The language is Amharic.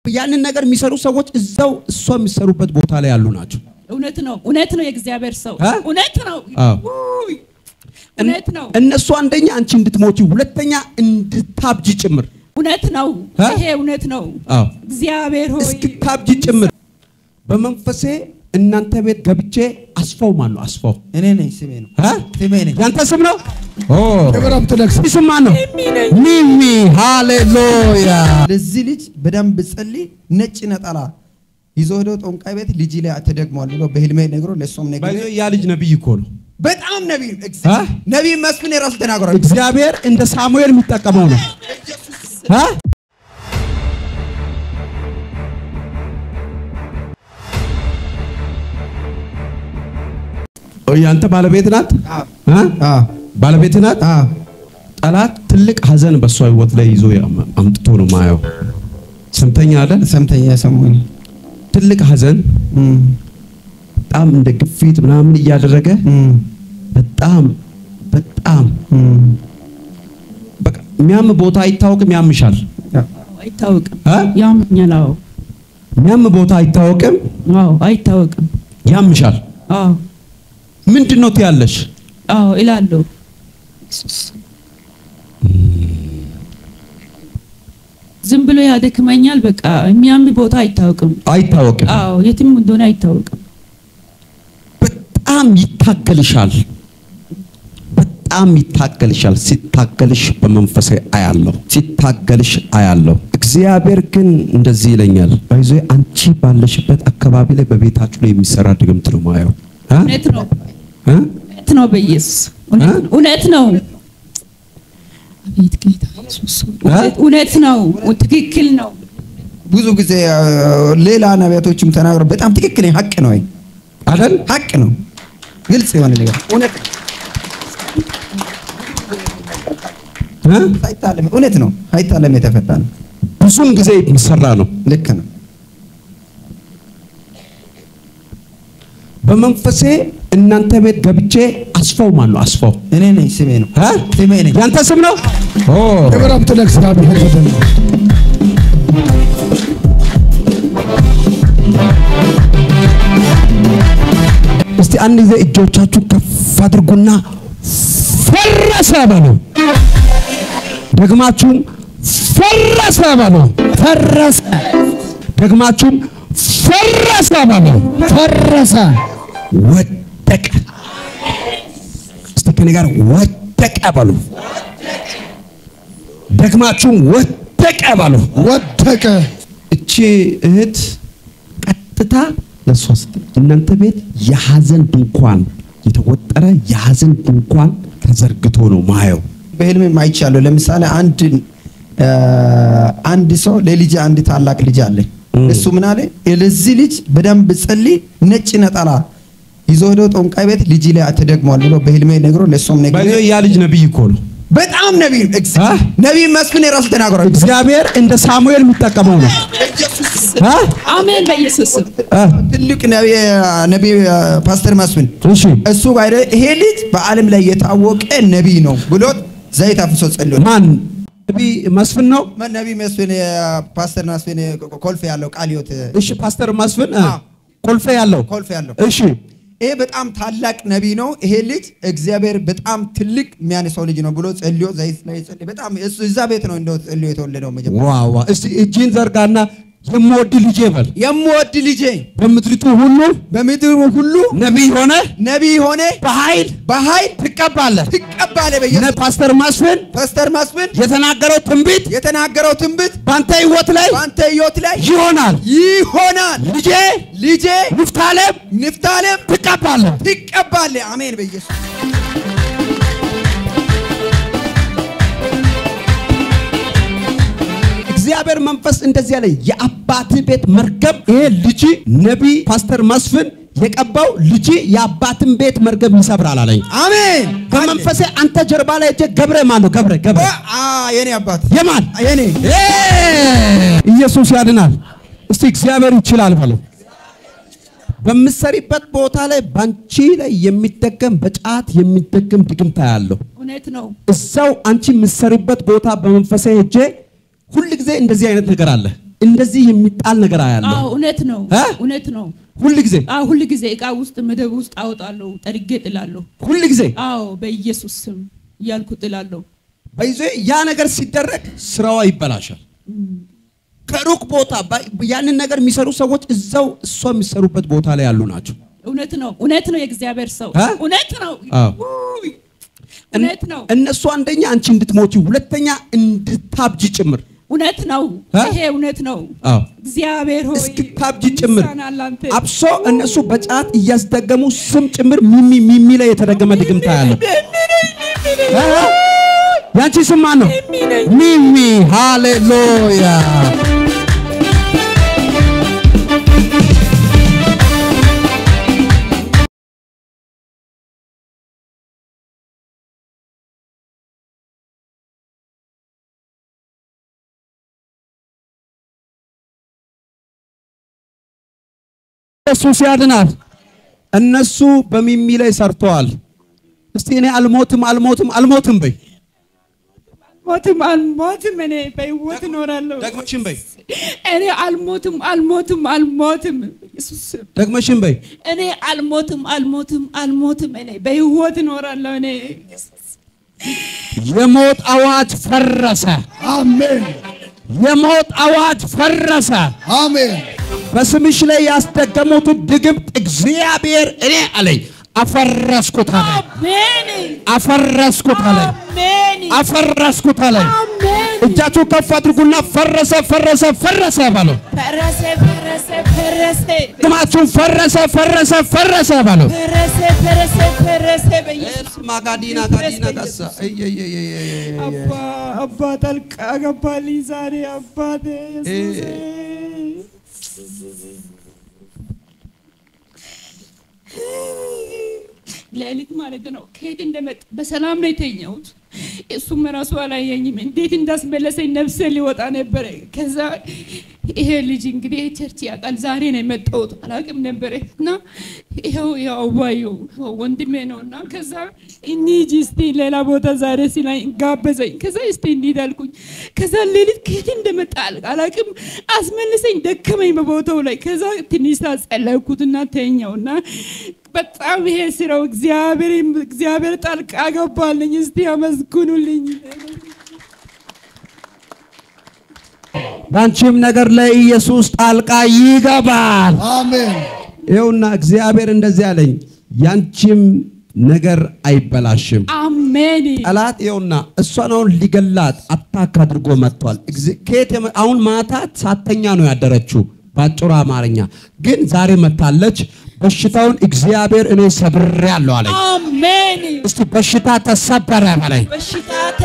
ያንን ነገር የሚሰሩ ሰዎች እዛው እሷ የሚሰሩበት ቦታ ላይ ያሉ ናቸው እውነት ነው የእግዚአብሔር ሰው እውነት ነው እውነት ነው እነሱ አንደኛ አንቺ እንድትሞቺ ሁለተኛ እንድታብጂ ጭምር እውነት ነው ይሄ እውነት ነው እግዚአብሔር ሆይ እስክታብጂ ጭምር በመንፈሴ እናንተ ቤት ገብቼ አስፋው ማን ነው አስፋው እኔ ነኝ ስሜ ነው ስሜ ነኝ ያንተ ስም ነው ደብረም ተደክስ ስም ማን ነው ሚሚ ሃሌሉያ ለዚህ ልጅ በደንብ ጸልይ ነጭ ነጠላ ይዞ ሄዶ ጦንቃይ ቤት ልጅ ላይ ተደግሟል ብሎ በህልሜ ነግሮ ለሶም ነገር ባይዞ ያ ልጅ ነብይ እኮ ነው በጣም ነብይ መስፍን የራሱ ተናግሯል እግዚአብሔር እንደ ሳሙኤል የሚጠቀመው ነው ያንተ ባለቤት ናት ባለቤት ናት ጠላት ትልቅ ሐዘን በሷ ህይወት ላይ ይዞ አምጥቶ ነው ማየው ሰምተኛ አይደል ሰምተኛ ሰሙኝ ትልቅ ሐዘን በጣም እንደ ግፊት ምናምን ያደረገ በጣም በቃ ሚያም ቦታ አይታወቅም ያምሻል አይታወቅም ያምኛላው ሚያም ቦታ አይታወቅም አይታወቅም ያምሻል ምንድነው ትያለሽ ኢላሉ ዝም ብሎ ያደክመኛል በቃ የሚያም ቦታ አይታወቅም የትም እንደሆነ አይታወቅም በጣም ይታገልሻል ሲታገልሽ በመንፈሴ አያለው እግዚአብሔር ግን እንደዚህ ይለኛል ባይዞ አንቺ ባለሽበት አካባቢ ላይ በቤታችሁ ላይ የሚሰራ ድግምት ነው ማየው እውነት ነው በኢየሱስ እውነት ነው አቤት ጌታ ኢየሱስ እውነት ነው ትክክል ነው ብዙ ጊዜ ሌላ ነቢያቶችም ተናግረው በጣም ትክክል ሀቅ ነው አይደል ሀቅ ነው ግልጽ የሆነ ነገር እውነት አይታለም እውነት ነው አይታለም የተፈታ ነው ብዙም ጊዜ የሚሰራ ነው ልክ ነው በመንፈሴ እናንተ ቤት ገብቼ አስፋው ማን ነው አስፋው እኔ ነኝ ስሜ ነው ስሜ ነኝ ያንተ ስም ነው ደብረም ተደክስ እስቲ አንድ ጊዜ እጆቻችሁ ከፍ አድርጉና ፈረሰ በሉ ደግማችሁም ፈረሰ በሉ ደግማችሁም ፈረሰ በሉ ወደቀ እስቲ ከኔ ጋር ወደቀ በሉ ደግማችሁም ወደቀ በሉ እቺ እህት ቀጥታ ለሷስ እናንተ ቤት የሐዘን ድንኳን የተወጠረ የሐዘን ድንኳን ተዘርግቶ ነው ማየው በህልም አይቻለሁ ለምሳሌ አንድ ሰው ለልጅ አንድ ታላቅ ልጅ አለኝ እሱ ምን አለ ለዚህ ልጅ በደንብ ጸልይ ነጭ ነጠላ ይዞ ሄዶ ጦንቃይ ቤት ልጅ ላይ ተደግሟል ብሎ በህልሜ ነግሮ ለሶም ነገር ባይዞ ያ ልጅ ነብይ እኮ ነው በጣም ነብይ መስፍን የራሱ ተናግሯል እግዚአብሔር እንደ ሳሙኤል የሚጠቀመው ነው አሜን በኢየሱስ ትልቅ ነብይ ፓስተር መስፍን እሱ ጋር ይሄ ልጅ በዓለም ላይ የታወቀ ነብይ ነው ብሎ ዘይት አፍሶ ጸልዮ ማን ነብይ መስፍን ነው ነብይ መስፍን ፓስተር መስፍን ኮልፌ ያለው ቃልዮት እሺ ፓስተር መስፍን ኮልፌ ያለው እሺ ይሄ በጣም ታላቅ ነብይ ነው ይሄ ልጅ እግዚአብሔር በጣም ትልቅ የሚያነሳው ልጅ ነው ብሎ ጸልዮ ዘይት ላይ ጸልዮ በጣም እዛ ቤት ነው እንደው ጸልዮ የተወለደው መጀመሪያ ዋው እስቲ እጂን ዘርጋና የምወድ ልጄ በል የምወድ ልጄ በምድሪቱ ሁሉ ነብይ ሆነ በኃይል ትቀባለህ በኢየሱስ ፓስተር መስፍን የተናገረው ትንቢት ባንተ ህይወት ላይ ይሆናል ልጄ ንፍታሌም ትቀባለህ አሜን በኢየሱስ እግዚአብሔር መንፈስ እንደዚህ ያለ የአባት ቤት መርገም ይሄ ልጅ ነብይ ፓስተር መስፍን የቀባው ልጅ የአባትን ቤት መርገም ይሰብራል አለኝ አሜን በመንፈሴ አንተ ጀርባ ላይ ገብረ ማን ነው ገብረ የኔ አባት የማን የኔ ኢየሱስ ያድናል እስቲ እግዚአብሔር ይችላል በሉ በመሰሪበት ቦታ ላይ ባንቺ ላይ የሚደገም በጫት የሚደገም ድግምታ ያለው እውነት ነው እዛው አንቺ መሰሪበት ቦታ በመንፈሴ ሄጄ ሁሉ ጊዜ እንደዚህ አይነት ነገር አለ እንደዚህ የሚጣል ነገር አያለሁ። አዎ እውነት ነው እውነት ነው። ሁሉ ጊዜ ሁሉ ጊዜ ዕቃ ውስጥ መደብ ውስጥ አወጣለሁ ጠርጌ ጥላለሁ። ሁሉ ጊዜ አዎ በኢየሱስ ስም ያልኩ ጥላለሁ። በይዞ ያ ነገር ሲደረግ ስራዋ ይበላሻል። ከሩቅ ቦታ ያንን ነገር የሚሰሩ ሰዎች እዛው እሷ የሚሰሩበት ቦታ ላይ ያሉ ናቸው። እውነት ነው የእግዚአብሔር ሰው እውነት ነው። እውነት ነው። እነሱ አንደኛ አንቺ እንድትሞቺ ሁለተኛ እንድታብጂ ጭምር እውነት ነው። ይሄ እውነት ነው። እግዚአብሔር ሆይ እስክታብጂ ጭምር አብሶ እነሱ በጫት እያስደገሙ ስም ጭምር ሚሚ ላይ የተደገመ ድግምታ ያለው ያንቺ ስም ማን ነው? ሚሚ ሃሌሉያ። ኢየሱስ ያድናል። እነሱ በሚሚ ላይ ሰርተዋል። እስቲ እኔ አልሞትም በይ። አልሞትም እኔ በሕይወት እኖራለሁ። ደግመሽም በይ። እኔ አልሞትም ኢየሱስ ደግመሽም በይ። እኔ አልሞትም እኔ በሕይወት እኖራለሁ። እኔ የሞት አዋጅ ፈረሰ። አሜን። የሞት አዋጅ ፈረሰ። አሜን። በስምሽ ላይ ያስደገሙት ድግምት እግዚአብሔር እኔ አለኝ አፈረስኩት አለ። አሜን። አፈረስኩት አለ። አሜን። አፈረስኩት አለ። አሜን። እጃችሁ ከፍ አድርጉና ፈረሰ በሉ። ፈረሰ ድማችሁ ፈረሰ በሉ። ፈረሰ በኢየሱስ ማጋዲና ጋሳ አባ ጠልቃ ገባልኝ ዛሬ አባቴ ኢየሱስ ሌሊት ማለት ነው። ከሄድ እንደመጣ በሰላም ነው የተኛሁት። እሱም ራሱ አላየኝም። እንዴት እንዳስመለሰኝ ነፍሴ ሊወጣ ነበር። ከዛ ይሄ ልጅ እንግዲህ ቸርች ያውቃል። ዛሬ ነው የመጣሁት አላውቅም ነበር እና ይሄው ያው ባዩ ወንድሜ ነውና ከዛ እንሂድ እስቲ ሌላ ቦታ ዛሬ ሲላይ ጋበዘኝ። ከዛ እስቲ እንሂድ አልኩኝ። ከዛ ሌሊት ከሄድ እንደመጣ አላውቅም አስመለሰኝ። ደከመኝ በቦታው ላይ። ከዛ ትንሽ ጸለይኩትና ተኛውና በጣም ይሄ ስራው እግዚአብሔር ጣልቃ ገባልኝ። እስቲ አመስግኑልኝ። ባንቺም ነገር ላይ ኢየሱስ ጣልቃ ይገባል። አሜን። ይኸውና እግዚአብሔር እንደዚህ አለኝ፣ ያንቺም ነገር አይበላሽም። አሜን። ጠላት ይኸውና እሷን አሁን ሊገላት አታክ አድርጎ መጥቷል። አሁን ማታ ሳተኛ ነው ያደረችው ባጭሩ አማርኛ፣ ግን ዛሬ መታለች። በሽታውን እግዚአብሔር እኔ ሰብሬያለሁ አለኝ። አሜን። እስቲ በሽታ ተሰበረ ማለት